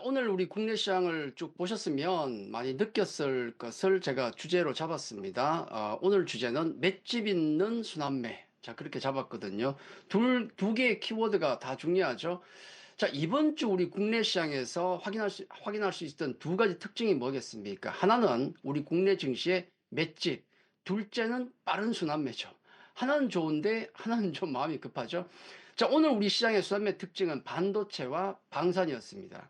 오늘 우리 국내 시장을 쭉 보셨으면 많이 느꼈을 것을 제가 주제로 잡았습니다. 오늘 주제는 맷집 있는 순환매. 자, 그렇게 잡았거든요. 두 개의 키워드가 다 중요하죠. 자, 이번 주 우리 국내 시장에서 확인할 수 있었던 두 가지 특징이 뭐겠습니까? 하나는 우리 국내 증시의 맷집, 둘째는 빠른 순환매죠. 하나는 좋은데 하나는 좀 마음이 급하죠. 자, 오늘 우리 시장의 순환매 특징은 반도체와 방산이었습니다.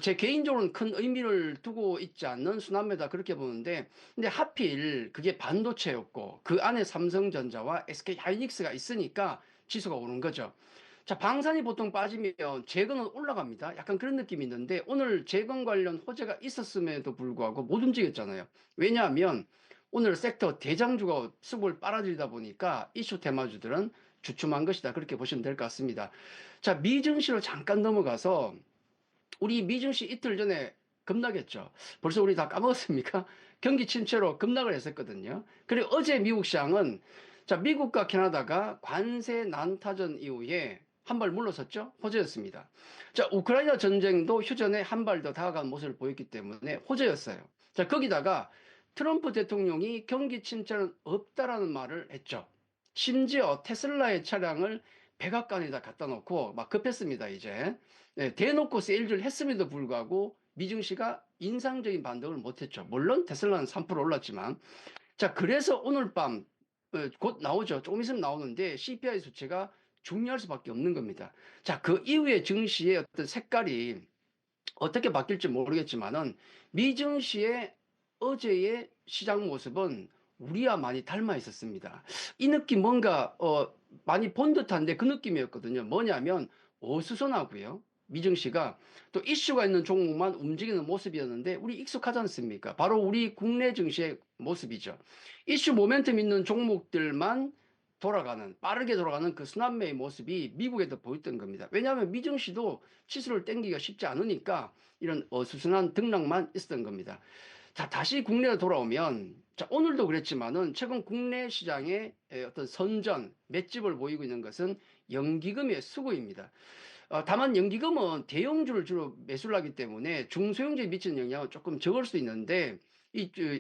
제 개인적으로는 큰 의미를 두고 있지 않는 순환매다 그렇게 보는데, 근데 하필 그게 반도체였고, 그 안에 삼성전자와 SK 하이닉스가 있으니까 지수가 오른 거죠. 자, 방산이 보통 빠지면 재건은 올라갑니다. 약간 그런 느낌이 있는데, 오늘 재건 관련 호재가 있었음에도 불구하고 못 움직였잖아요. 왜냐하면 오늘 섹터 대장주가 수급을 빨아들이다 보니까 이슈 테마주들은 주춤한 것이다. 그렇게 보시면 될 것 같습니다. 자, 미증시로 잠깐 넘어가서 우리 미증시 이틀 전에 급락했죠. 벌써 우리 다 까먹었습니까? 경기 침체로 급락을 했었거든요. 그리고 어제 미국 시장은 자, 미국과 캐나다가 관세 난타전 이후에 한 발 물러섰죠. 호재였습니다. 자, 우크라이나 전쟁도 휴전에 한 발 더 다가간 모습을 보였기 때문에 호재였어요. 자, 거기다가 트럼프 대통령이 경기 침체는 없다라는 말을 했죠. 심지어 테슬라의 차량을 백악관에다 갖다 놓고 막 급했습니다, 이제. 네, 대놓고 세일즈를 했음에도 불구하고 미증시가 인상적인 반등을 못했죠. 물론 테슬라는 3% 올랐지만. 자, 그래서 오늘 밤, 곧 나오죠. 조금 있으면 나오는데 CPI 수치가 중요할 수밖에 없는 겁니다. 자, 그 이후에 증시의 어떤 색깔이 어떻게 바뀔지 모르겠지만은 미증시의 어제의 시장 모습은 우리와 많이 닮아 있었습니다. 이 느낌 뭔가 많이 본 듯한데 그 느낌이었거든요. 뭐냐면 어수선하고요. 미증시가 또 이슈가 있는 종목만 움직이는 모습이었는데 우리 익숙하지 않습니까? 바로 우리 국내 증시의 모습이죠. 이슈 모멘텀 있는 종목들만 빠르게 돌아가는 그 순환매의 모습이 미국에도 보였던 겁니다. 왜냐하면 미증시도 치수를 땡기기가 쉽지 않으니까 이런 어수선한 등락만 있었던 겁니다. 자, 다시 국내로 돌아오면, 자, 오늘도 그랬지만은 최근 국내 시장의 어떤 선전, 맷집을 보이고 있는 것은 연기금의 수급입니다. 다만 연기금은 대형주를 주로 매수를 하기 때문에 중소형주에 미치는 영향은 조금 적을 수 있는데,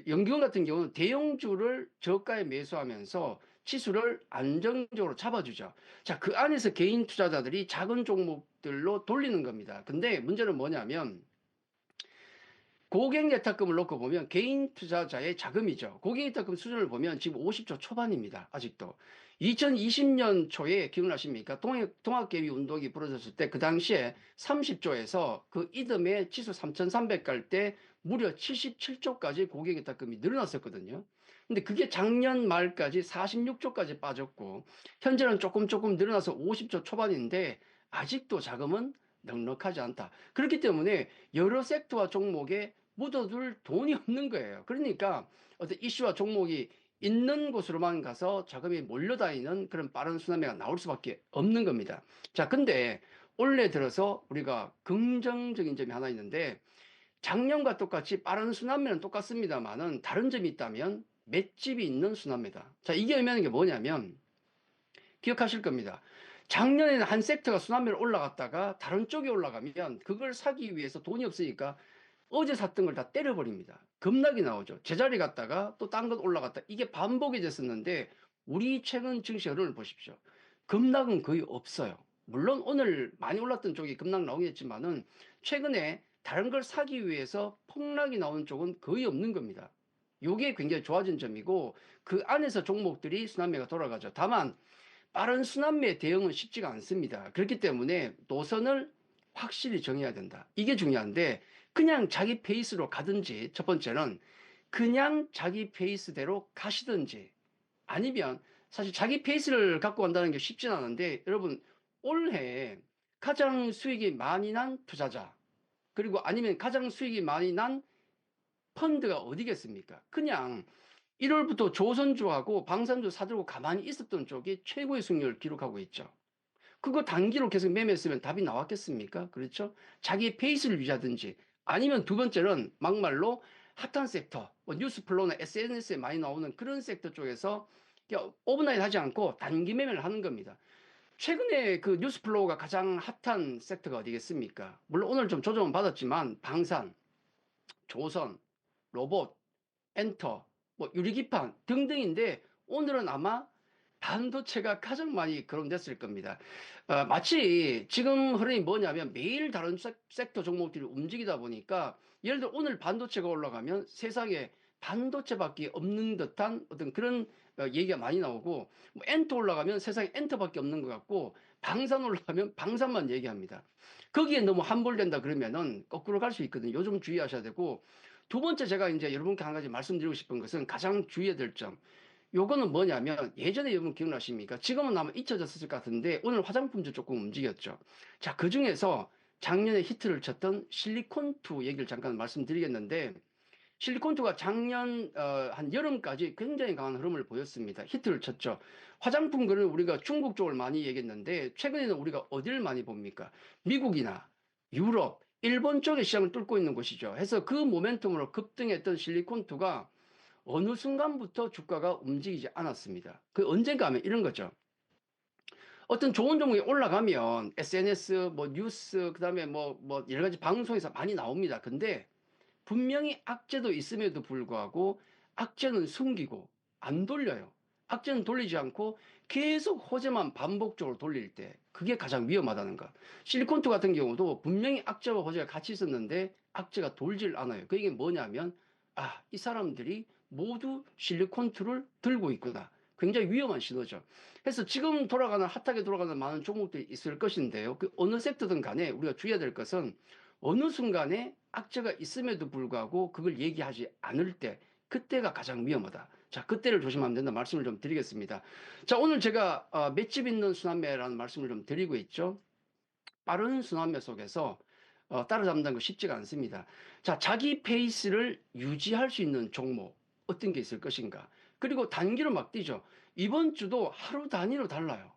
연기금 같은 경우는 대형주를 저가에 매수하면서 치수를 안정적으로 잡아주죠. 자, 그 안에서 개인 투자자들이 작은 종목들로 돌리는 겁니다. 근데 문제는 뭐냐면, 고객 예탁금을 놓고 보면 개인 투자자의 자금이죠. 고객 예탁금 수준을 보면 지금 50조 초반입니다. 아직도. 2020년 초에 기억나십니까? 통합개비 운동이 벌어졌을 때 그 당시에 30조에서 그 이듬해 지수 3,300 갈 때 무려 77조까지 고객 예탁금이 늘어났었거든요. 근데 그게 작년 말까지 46조까지 빠졌고 현재는 조금 늘어나서 50조 초반인데 아직도 자금은 넉넉하지 않다. 그렇기 때문에 여러 섹터와 종목에 묻어둘 돈이 없는 거예요. 그러니까 어떤 이슈와 종목이 있는 곳으로만 가서 자금이 몰려다니는 그런 빠른 순환매가 나올 수밖에 없는 겁니다. 자, 근데 올해 들어서 우리가 긍정적인 점이 하나 있는데 작년과 똑같이 빠른 순환매는 똑같습니다만은 다른 점이 있다면 맷집이 있는 순환매다. 자, 이게 의미하는 게 뭐냐면 기억하실 겁니다. 작년에는 한 섹터가 순환매를 올라갔다가 다른 쪽에 올라가면 그걸 사기 위해서 돈이 없으니까 어제 샀던 걸 다 때려버립니다. 급락이 나오죠. 제자리 갔다가 또 딴 것 올라갔다. 이게 반복이 됐었는데 우리 최근 증시 흐름을 보십시오. 급락은 거의 없어요. 물론 오늘 많이 올랐던 쪽이 급락 나오겠지만은 최근에 다른 걸 사기 위해서 폭락이 나오는 쪽은 거의 없는 겁니다. 이게 굉장히 좋아진 점이고 그 안에서 종목들이 순환매가 돌아가죠. 다만 빠른 순환매 대응은 쉽지가 않습니다. 그렇기 때문에 노선을 확실히 정해야 된다. 이게 중요한데 그냥 자기 페이스로 가든지 첫 번째는 그냥 자기 페이스대로 가시든지 아니면 사실 자기 페이스를 갖고 간다는 게 쉽진 않은데 여러분 올해 가장 수익이 많이 난 투자자 그리고 아니면 가장 수익이 많이 난 펀드가 어디겠습니까? 그냥 1월부터 조선주하고 방산주 사들고 가만히 있었던 쪽이 최고의 수익률을 기록하고 있죠. 그거 단기로 계속 매매했으면 답이 나왔겠습니까? 그렇죠? 자기 페이스를 유지하든지 아니면 두 번째는 막말로 핫한 섹터, 뭐 뉴스플로우나 SNS에 많이 나오는 그런 섹터 쪽에서 오버나잇 하지 않고 단기 매매를 하는 겁니다. 최근에 그 뉴스 플로우가 가장 핫한 섹터가 어디겠습니까? 물론 오늘 좀 조정은 받았지만 방산, 조선, 로봇, 엔터, 뭐 유리기판 등등인데 오늘은 아마 반도체가 가장 많이 거론됐을 겁니다. 마치 지금 흐름이 뭐냐면 매일 다른 섹터 종목들이 움직이다 보니까 예를 들어 오늘 반도체가 올라가면 세상에 반도체밖에 없는 듯한 어떤 그런 얘기가 많이 나오고 뭐 엔터 올라가면 세상에 엔터밖에 없는 것 같고 방산 올라가면 방산만 얘기합니다. 거기에 너무 함몰된다 그러면은 거꾸로 갈 수 있거든요. 요즘 주의하셔야 되고 두 번째 제가 이제 여러분께 한 가지 말씀드리고 싶은 것은 가장 주의해야 될 점. 요거는 뭐냐면 예전에 여러분 기억나십니까? 지금은 아마 잊혀졌을 것 같은데 오늘 화장품도 조금 움직였죠. 자, 그 중에서 작년에 히트를 쳤던 실리콘투 얘기를 잠깐 말씀드리겠는데 실리콘투가 작년 한 여름까지 굉장히 강한 흐름을 보였습니다. 히트를 쳤죠. 화장품 그는 우리가 중국 쪽을 많이 얘기했는데 최근에는 우리가 어디를 많이 봅니까? 미국이나 유럽, 일본 쪽의 시장을 뚫고 있는 곳이죠. 해서 그 모멘텀으로 급등했던 실리콘투가 어느 순간부터 주가가 움직이지 않았습니다. 그 언젠가 하면 이런 거죠. 어떤 좋은 종목이 올라가면 SNS, 뭐 뉴스, 그다음에 뭐 여러 가지 방송에서 많이 나옵니다. 근데 분명히 악재도 있음에도 불구하고 악재는 숨기고 안 돌려요. 악재는 돌리지 않고 계속 호재만 반복적으로 돌릴 때 그게 가장 위험하다는 거. 실리콘투 같은 경우도 분명히 악재와 호재가 같이 있었는데 악재가 돌질 않아요. 그 얘기는 뭐냐면 이 사람들이 모두 실리콘투를 들고 있구나. 굉장히 위험한 신호죠. 그래서 지금 돌아가는 핫하게 돌아가는 많은 종목들이 있을 것인데요. 그 어느 섹터든 간에 우리가 주의해야 될 것은 어느 순간에 악재가 있음에도 불구하고 그걸 얘기하지 않을 때 그때가 가장 위험하다. 자, 그때를 조심하면 된다 말씀을 좀 드리겠습니다. 자, 오늘 제가 맷집 있는 순환매라는 말씀을 좀 드리고 있죠. 빠른 순환매 속에서 따라잡는다는 거 쉽지가 않습니다. 자, 자기 페이스를 유지할 수 있는 종목 어떤 게 있을 것인가? 그리고 단기로 막 뛰죠. 이번 주도 하루 단위로 달라요.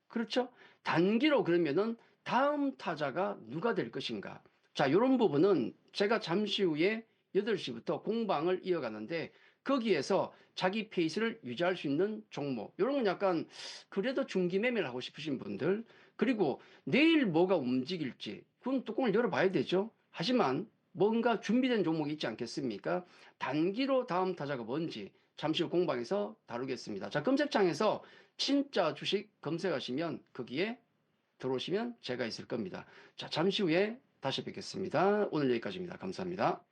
그렇죠? 단기로 그러면은 다음 타자가 누가 될 것인가? 자, 이런 부분은 제가 잠시 후에 8시부터 공방을 이어가는데 거기에서 자기 페이스를 유지할 수 있는 종목, 이런 건 약간 그래도 중기 매매를 하고 싶으신 분들, 그리고 내일 뭐가 움직일지 그건 뚜껑을 열어봐야 되죠. 하지만 뭔가 준비된 종목이 있지 않겠습니까? 단기로 다음 타자가 뭔지 잠시 후 공방에서 다루겠습니다. 자, 검색창에서 진짜 주식 검색하시면 거기에 들어오시면 제가 있을 겁니다. 자, 잠시 후에 다시 뵙겠습니다. 오늘 여기까지입니다. 감사합니다.